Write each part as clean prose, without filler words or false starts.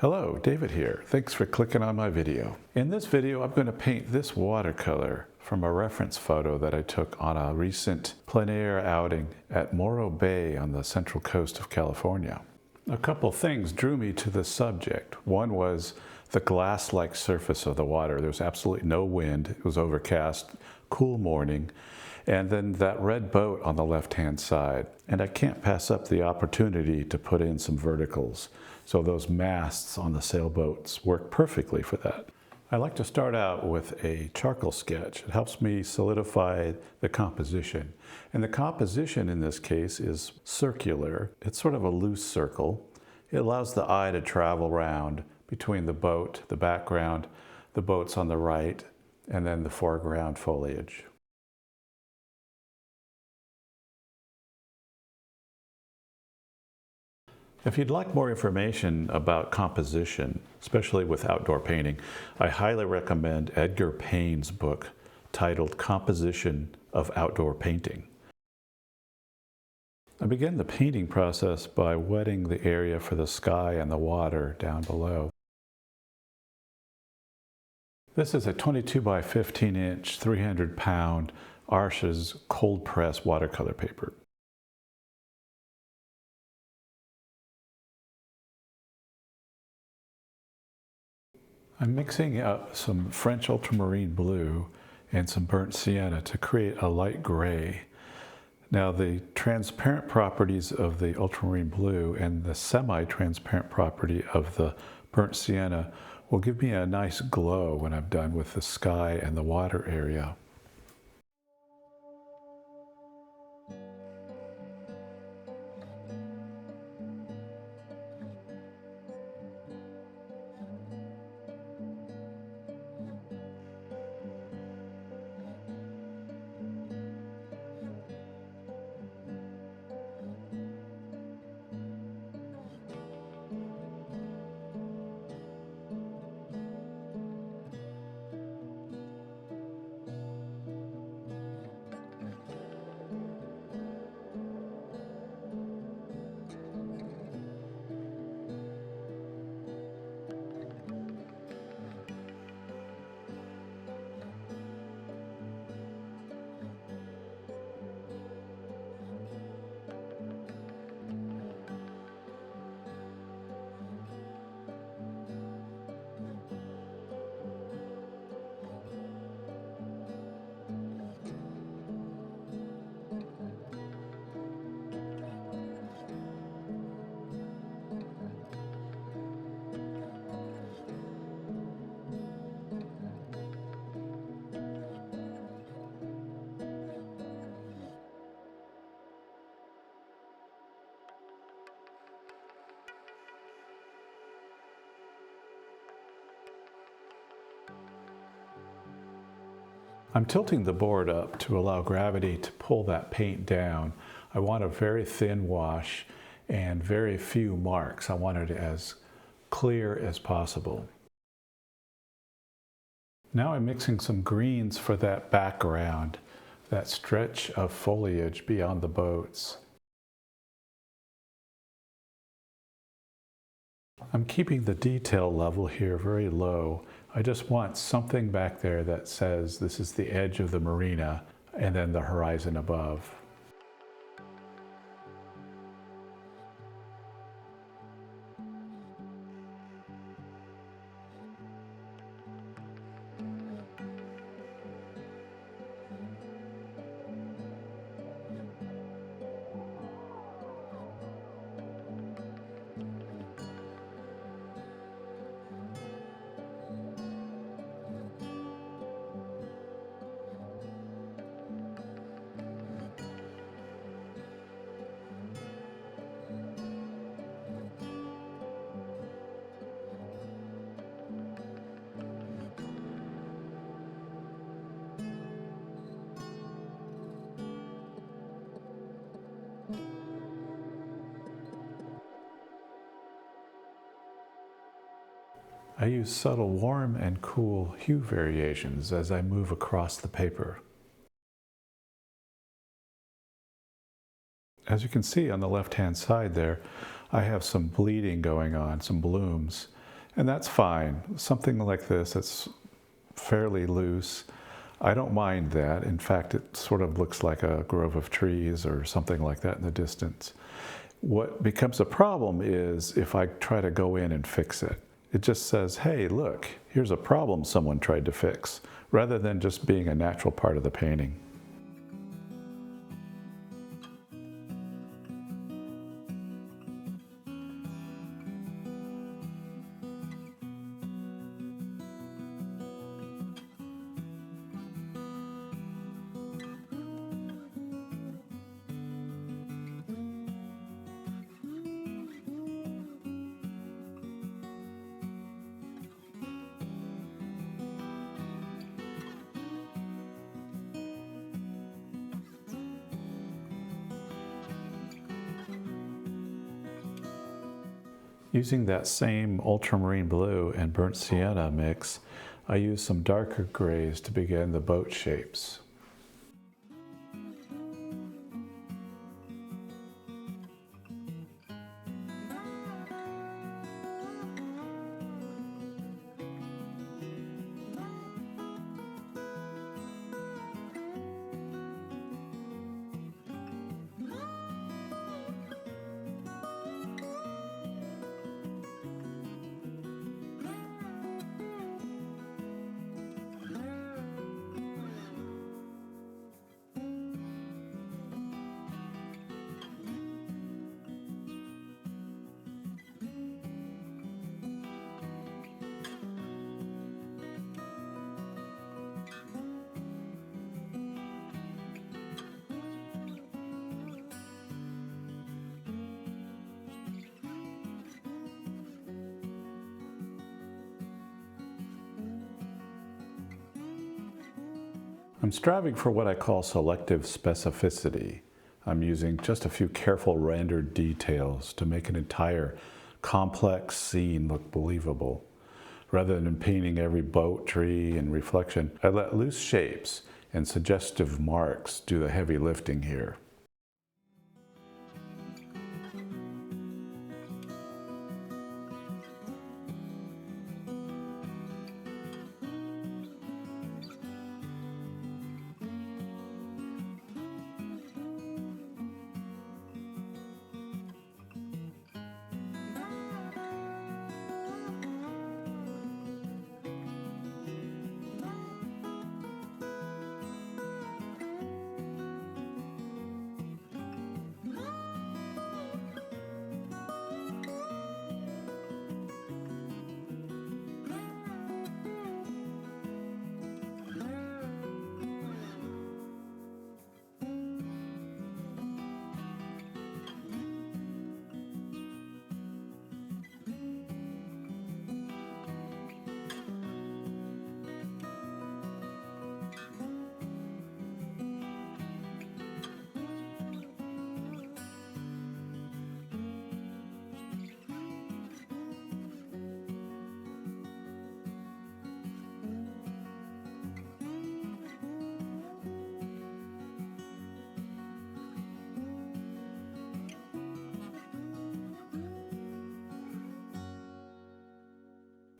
Hello, David here. Thanks for clicking on my video. In this video, I'm going to paint this watercolor from a reference photo that I took on a recent plein air outing at Morro Bay on the central coast of California. A couple things drew me to the subject. One was the glass-like surface of the water. There was absolutely no wind. It was overcast, cool morning. And then that red boat on the left-hand side. And I can't pass up the opportunity to put in some verticals. So those masts on the sailboats work perfectly for that. I like to start out with a charcoal sketch. It helps me solidify the composition. And the composition in this case is circular. It's sort of a loose circle. It allows the eye to travel around between the boat, the background, the boats on the right, and then the foreground foliage. If you'd like more information about composition, especially with outdoor painting, I highly recommend Edgar Payne's book titled Composition of Outdoor Painting. I begin the painting process by wetting the area for the sky and the water down below. This is a 22 by 15 inch, 300-pound Arches cold press watercolor paper. I'm mixing up some French ultramarine blue and some burnt sienna to create a light gray. Now the transparent properties of the ultramarine blue and the semi-transparent property of the burnt sienna will give me a nice glow when I'm done with the sky and the water area. I'm tilting the board up to allow gravity to pull that paint down. I want a very thin wash and very few marks. I want it as clear as possible. Now I'm mixing some greens for that background, that stretch of foliage beyond the boats. I'm keeping the detail level here very low. I just want something back there that says this is the edge of the marina and then the horizon above. I use subtle warm and cool hue variations as I move across the paper. As you can see on the left-hand side there, I have some bleeding going on, some blooms. And that's fine. Something like this that's fairly loose, I don't mind that. In fact, it sort of looks like a grove of trees or something like that in the distance. What becomes a problem is if I try to go in and fix it. It just says, hey, look, here's a problem someone tried to fix, rather than just being a natural part of the painting. Using that same ultramarine blue and burnt sienna mix, I used some darker grays to begin the boat shapes. I'm striving for what I call selective specificity. I'm using just a few careful rendered details to make an entire complex scene look believable. Rather than painting every boat, tree, and reflection, I let loose shapes and suggestive marks do the heavy lifting here.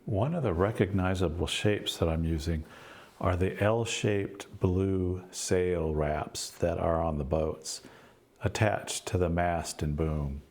One of the recognizable shapes that I'm using are the L-shaped blue sail wraps that are on the boats, attached to the mast and boom.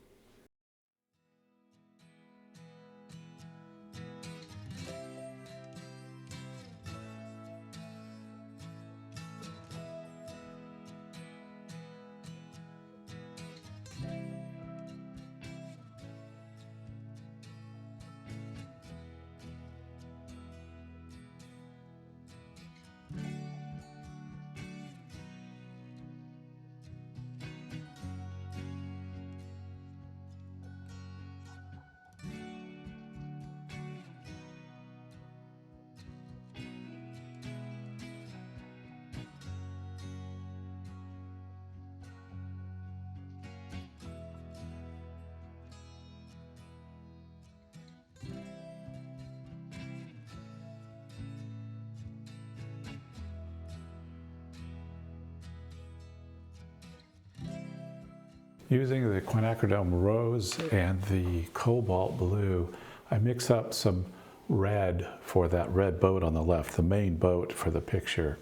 Using the Quinacridone rose and the cobalt blue, I mix up some red for that red boat on the left, the main boat for the picture.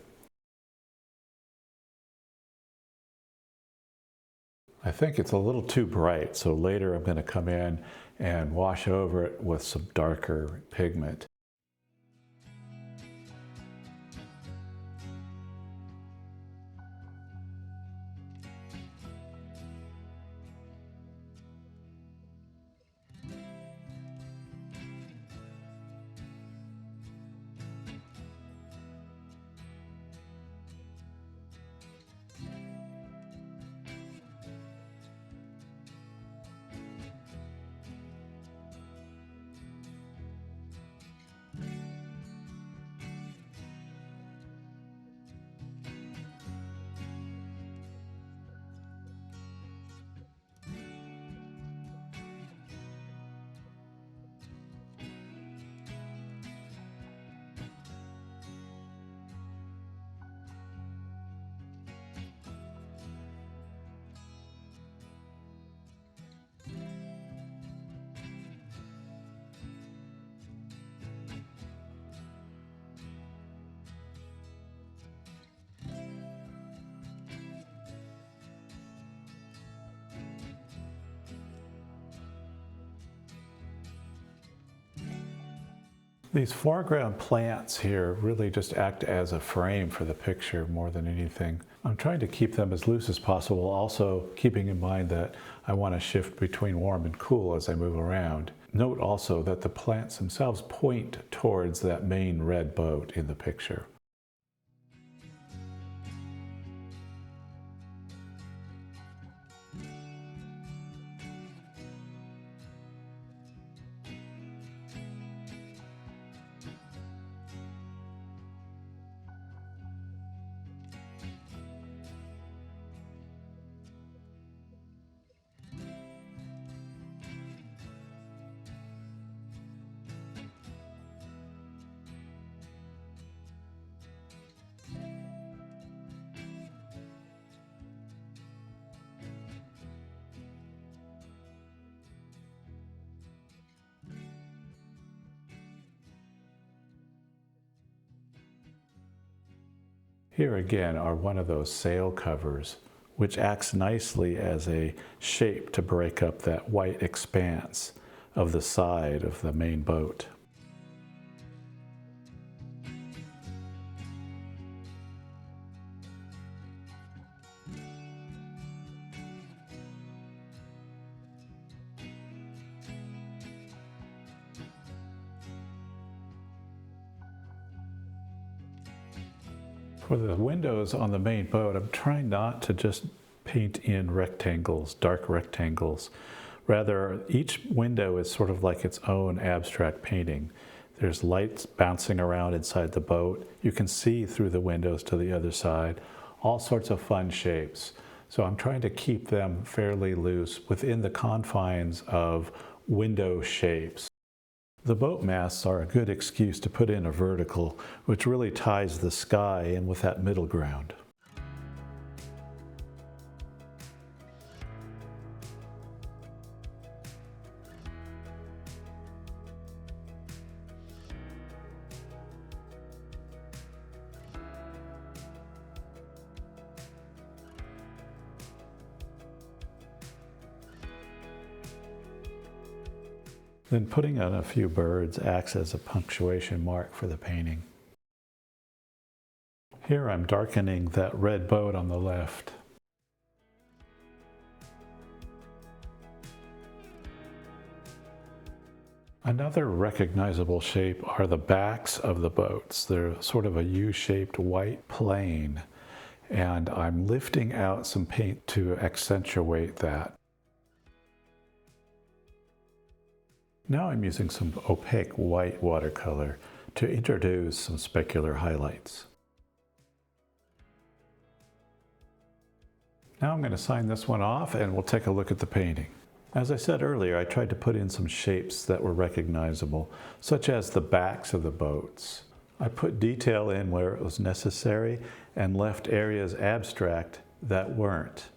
I think it's a little too bright, so later I'm going to come in and wash over it with some darker pigment. These foreground plants here really just act as a frame for the picture more than anything. I'm trying to keep them as loose as possible, also keeping in mind that I want to shift between warm and cool as I move around. Note also that the plants themselves point towards that main red boat in the picture. Here again are one of those sail covers, which acts nicely as a shape to break up that white expanse of the side of the main boat. For the windows on the main boat, I'm trying not to just paint in rectangles, dark rectangles. Rather, each window is sort of like its own abstract painting. There's lights bouncing around inside the boat. You can see through the windows to the other side, all sorts of fun shapes. So I'm trying to keep them fairly loose within the confines of window shapes. The boat masts are a good excuse to put in a vertical, which really ties the sky in with that middle ground. Then putting on a few birds acts as a punctuation mark for the painting. Here I'm darkening that red boat on the left. Another recognizable shape are the backs of the boats. They're sort of a U-shaped white plane, and I'm lifting out some paint to accentuate that. Now I'm using some opaque white watercolor to introduce some specular highlights. Now I'm going to sign this one off and we'll take a look at the painting. As I said earlier, I tried to put in some shapes that were recognizable, such as the backs of the boats. I put detail in where it was necessary and left areas abstract that weren't.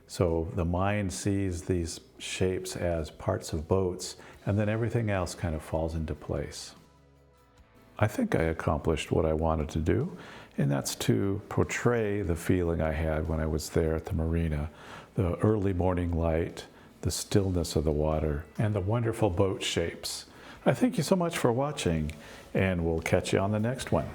So the mind sees these shapes as parts of boats, and then everything else kind of falls into place. I think I accomplished what I wanted to do, and that's to portray the feeling I had when I was there at the Marina, the early morning light, the stillness of the water, and the wonderful boat shapes. I thank you so much for watching, and we'll catch you on the next one.